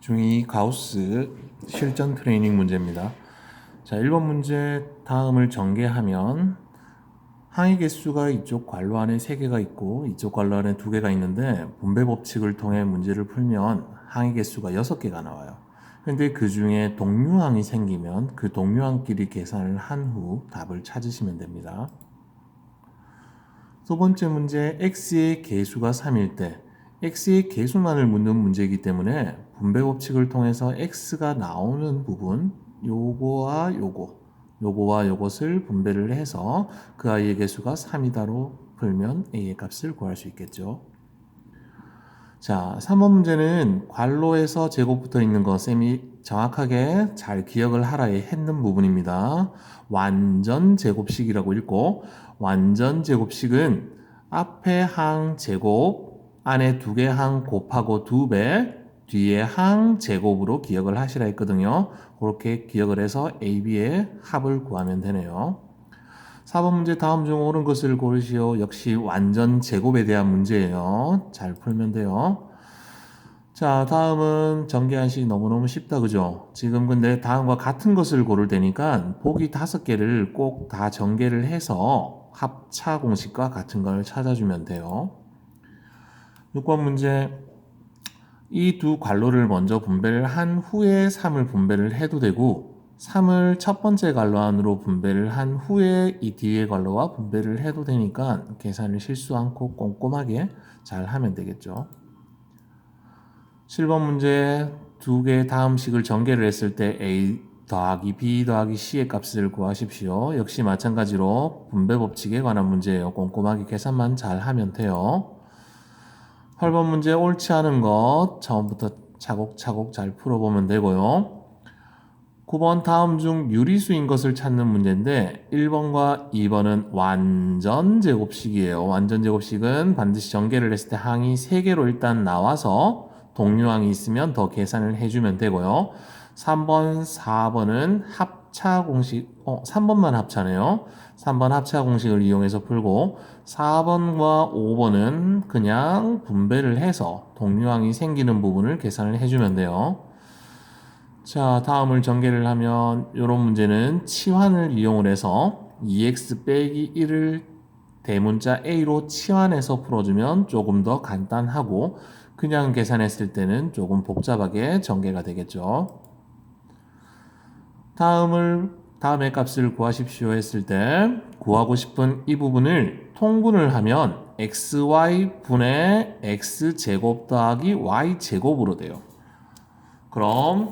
중2 가우스 실전 트레이닝 문제입니다. 자, 1번 문제 다음을 전개하면 항의 개수가 이쪽 괄호 안에 3개가 있고 이쪽 괄호 안에 2개가 있는데 분배 법칙을 통해 문제를 풀면 항의 개수가 6개가 나와요. 근데 그 중에 동류항이 생기면 그 동류항끼리 계산을 한 후 답을 찾으시면 됩니다. 두 번째 문제, x의 개수가 3일 때 x의 개수만을 묻는 문제이기 때문에 분배 법칙을 통해서 x가 나오는 부분 요거와 요거와 요것을 분배를 해서 그 아이의 개수가 3이다로 풀면 a의 값을 구할 수 있겠죠. 자, 3번 문제는 괄호에서 제곱 붙어 있는 거 쌤이 정확하게 잘 기억을 하라 했는 부분입니다. 완전 제곱식이라고 읽고, 완전 제곱식은 앞에 항 제곱, 안에 2개 항 곱하고 2배, 뒤에 항 제곱으로 기억을 하시라 했거든요. 그렇게 기억을 해서 A, B의 합을 구하면 되네요. 4번 문제 다음 중 옳은 것을 고르시오. 역시 완전 제곱에 대한 문제예요. 잘 풀면 돼요. 자, 다음은 전개한식 너무너무 쉽다, 그죠? 지금 근데 다음과 같은 것을 고를 때니까 보기 5개를 꼭 다 전개를 해서 합차 공식과 같은 걸 찾아주면 돼요. 6번 문제, 이 두 괄호를 먼저 분배를 한 후에 3을 분배를 해도 되고 3을 첫 번째 괄호 안으로 분배를 한 후에 이 뒤의 괄호와 분배를 해도 되니까 계산을 실수 않고 꼼꼼하게 잘 하면 되겠죠. 7번 문제, 두 개의 다음식을 전개를 했을 때 A 더하기 B 더하기 C의 값을 구하십시오. 역시 마찬가지로 분배 법칙에 관한 문제예요. 꼼꼼하게 계산만 잘 하면 돼요. 8번 문제 옳지 않은 것 처음부터 차곡차곡 잘 풀어보면 되고요. 9번 다음 중 유리수인 것을 찾는 문제인데 1번과 2번은 완전 제곱식이에요. 완전 제곱식은 반드시 전개를 했을 때 항이 3개로 일단 나와서 동류항이 있으면 더 계산을 해주면 되고요. 3번, 4번은 합차 공식, 3번만 합차네요. 3번 합차 공식을 이용해서 풀고 4번과 5번은 그냥 분배를 해서 동류항이 생기는 부분을 계산을 해주면 돼요. 자, 다음을 전개를 하면 이런 문제는 치환을 이용을 해서 2x 빼기 1을 대문자 a로 치환해서 풀어주면 조금 더 간단하고 그냥 계산했을 때는 조금 복잡하게 전개가 되겠죠. 다음의 값을 구하십시오 했을 때 구하고 싶은 이 부분을 통분을 하면 xy 분의 x제곱 더하기 y제곱으로 돼요. 그럼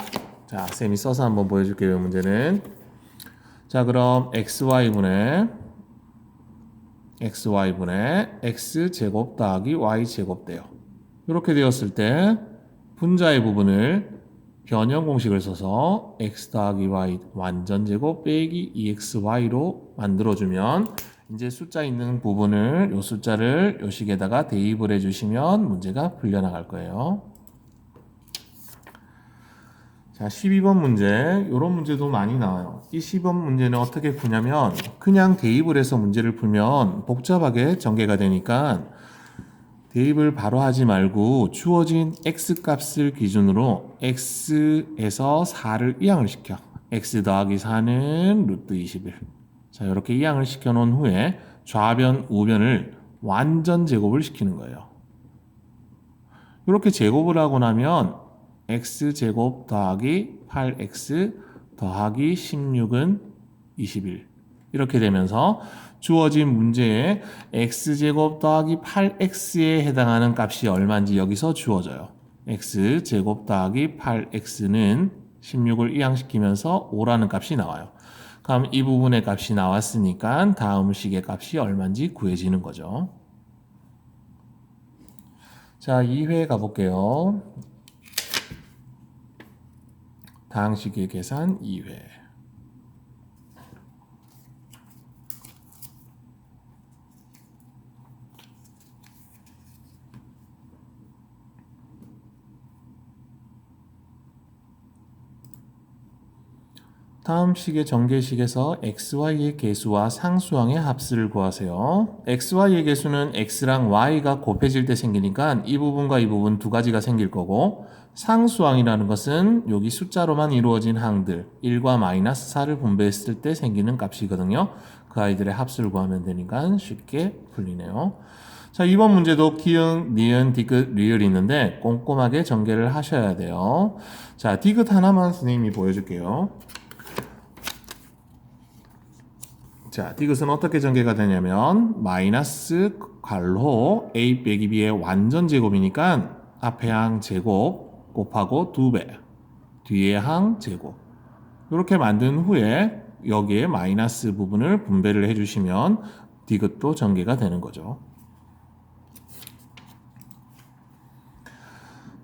자, 쌤이 써서 한번 보여줄게요. 문제는 자, 그럼 xy분의 x제곱 더하기 y제곱 돼요. 이렇게 되었을 때 분자의 부분을 변형 공식을 써서 x 더하기 y 완전제곱 빼기 2xy로 만들어주면 이제 숫자 있는 부분을 요 숫자를 요 식에다가 대입을 해주시면 문제가 풀려나갈 거예요. 자, 12번 문제. 이런 문제도 많이 나와요. 이 12번 문제는 어떻게 푸냐면 그냥 대입을 해서 문제를 풀면 복잡하게 전개가 되니까 대입을 바로 하지 말고 주어진 x 값을 기준으로 x에서 4를 이항을 시켜. x 더하기 4는 루트 21. 자, 이렇게 이항을 시켜 놓은 후에 좌변, 우변을 완전 제곱을 시키는 거예요. 이렇게 제곱을 하고 나면 x제곱 더하기 8x 더하기 16은 21 이렇게 되면서 주어진 문제에 x제곱 더하기 8x에 해당하는 값이 얼마인지 여기서 주어져요. x제곱 더하기 8x는 16을 이항시키면서 5라는 값이 나와요. 그럼 이 부분의 값이 나왔으니까 다음 식의 값이 얼마인지 구해지는 거죠. 자, 2회 가볼게요. 다항식의 계산 2회. 다음 식의 전개식에서 xy의 개수와 상수항의 합수를 구하세요. xy의 개수는 x랑 y가 곱해질 때 생기니까 이 부분과 이 부분 두 가지가 생길 거고, 상수항이라는 것은 여기 숫자로만 이루어진 항들 1과 마이너스 4를 분배했을 때 생기는 값이거든요. 그 아이들의 합수를 구하면 되니까 쉽게 풀리네요. 자, 이번 문제도 기응, 니은, 디귿, 리을이 있는데 꼼꼼하게 전개를 하셔야 돼요. 자, 디귿 하나만 선생님이 보여줄게요. 자, 디귿은 어떻게 전개가 되냐면 마이너스 괄호 a 빼기 b의 완전 제곱이니까 앞에 항 제곱 곱하고 2배, 뒤에 항 제곱 이렇게 만든 후에 여기에 마이너스 부분을 분배를 해주시면 디귿도 전개가 되는 거죠.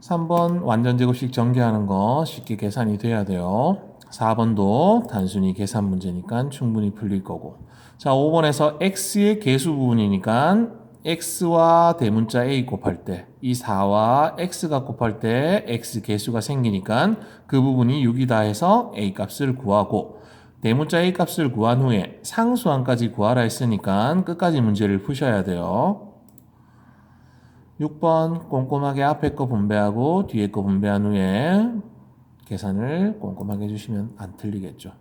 3번 완전 제곱식 전개하는 거 쉽게 계산이 돼야 돼요. 4번도 단순히 계산 문제니까 충분히 풀릴 거고. 자, 5번에서 x의 개수 부분이니까 x와 대문자 a 곱할 때 이 4와 x가 곱할 때 x 개수가 생기니까 그 부분이 6이다 해서 a 값을 구하고, 대문자 a 값을 구한 후에 상수항까지 구하라 했으니까 끝까지 문제를 푸셔야 돼요. 6번 꼼꼼하게 앞에 거 분배하고 뒤에 거 분배한 후에 계산을 꼼꼼하게 해주시면 안 틀리겠죠.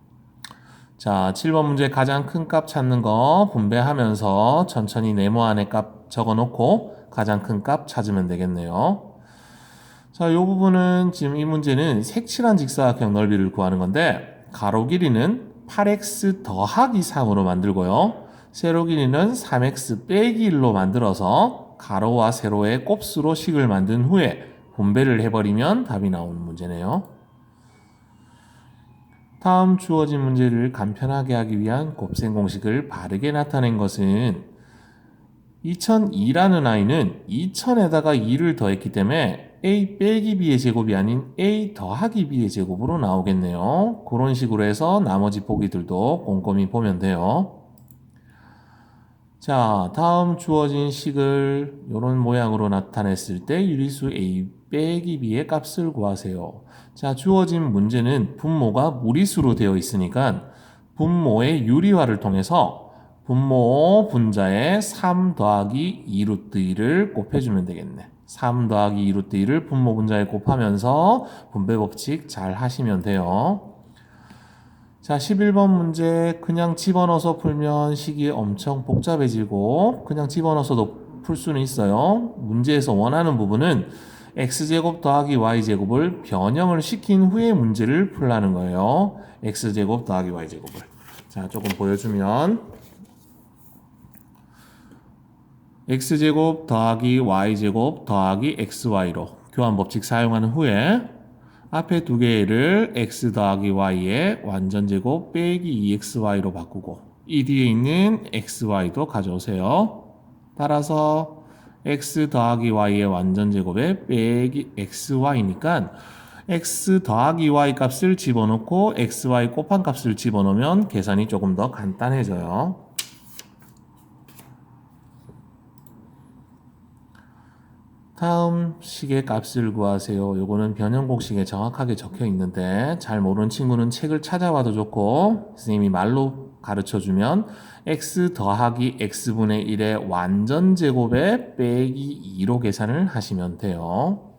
자, 7번 문제 가장 큰 값 찾는 거 분배하면서 천천히 네모 안에 값 적어놓고 가장 큰 값 찾으면 되겠네요. 자, 이 부분은 지금 이 문제는 색칠한 직사각형 넓이를 구하는 건데 가로 길이는 8x 더하기 3으로 만들고요. 세로 길이는 3x 빼기 1로 만들어서 가로와 세로의 곱수로 식을 만든 후에 분배를 해버리면 답이 나오는 문제네요. 다음 주어진 문제를 간편하게 하기 위한 곱셈 공식을 바르게 나타낸 것은 2002라는 아이는 2000에다가 2를 더했기 때문에 a 빼기 b의 제곱이 아닌 a 더하기 b의 제곱으로 나오겠네요. 그런 식으로 해서 나머지 보기들도 꼼꼼히 보면 돼요. 자, 다음 주어진 식을 이런 모양으로 나타냈을 때 유리수 a 빼기 b의 값을 구하세요. 자, 주어진 문제는 분모가 무리수로 되어 있으니까 분모의 유리화를 통해서 분모 분자에 3 더하기 2루트 2를 곱해주면 되겠네. 3 더하기 2루트 2를 분모 분자에 곱하면서 분배 법칙 잘 하시면 돼요. 자, 11번 문제 그냥 집어넣어서 풀면 식이 엄청 복잡해지고 그냥 집어넣어서도 풀 수는 있어요. 문제에서 원하는 부분은 x제곱 더하기 y제곱을 변형을 시킨 후에 문제를 풀라는 거예요. x제곱 더하기 y제곱을. 자, 조금 보여주면 x제곱 더하기 y제곱 더하기 xy로 교환 법칙 사용한 후에 앞에 두 개를 x 더하기 y의 완전제곱 빼기 2xy로 바꾸고 이 뒤에 있는 xy도 가져오세요. 따라서 x 더하기 y의 완전제곱에 빼기 xy니까 x 더하기 y 값을 집어넣고 xy 곱한 값을 집어넣으면 계산이 조금 더 간단해져요. 다음 식의 값을 구하세요. 요거는 변형공식에 정확하게 적혀 있는데 잘 모르는 친구는 책을 찾아봐도 좋고 선생님이 말로 가르쳐주면 x 더하기 x분의 1의 완전제곱에 빼기 2로 계산을 하시면 돼요.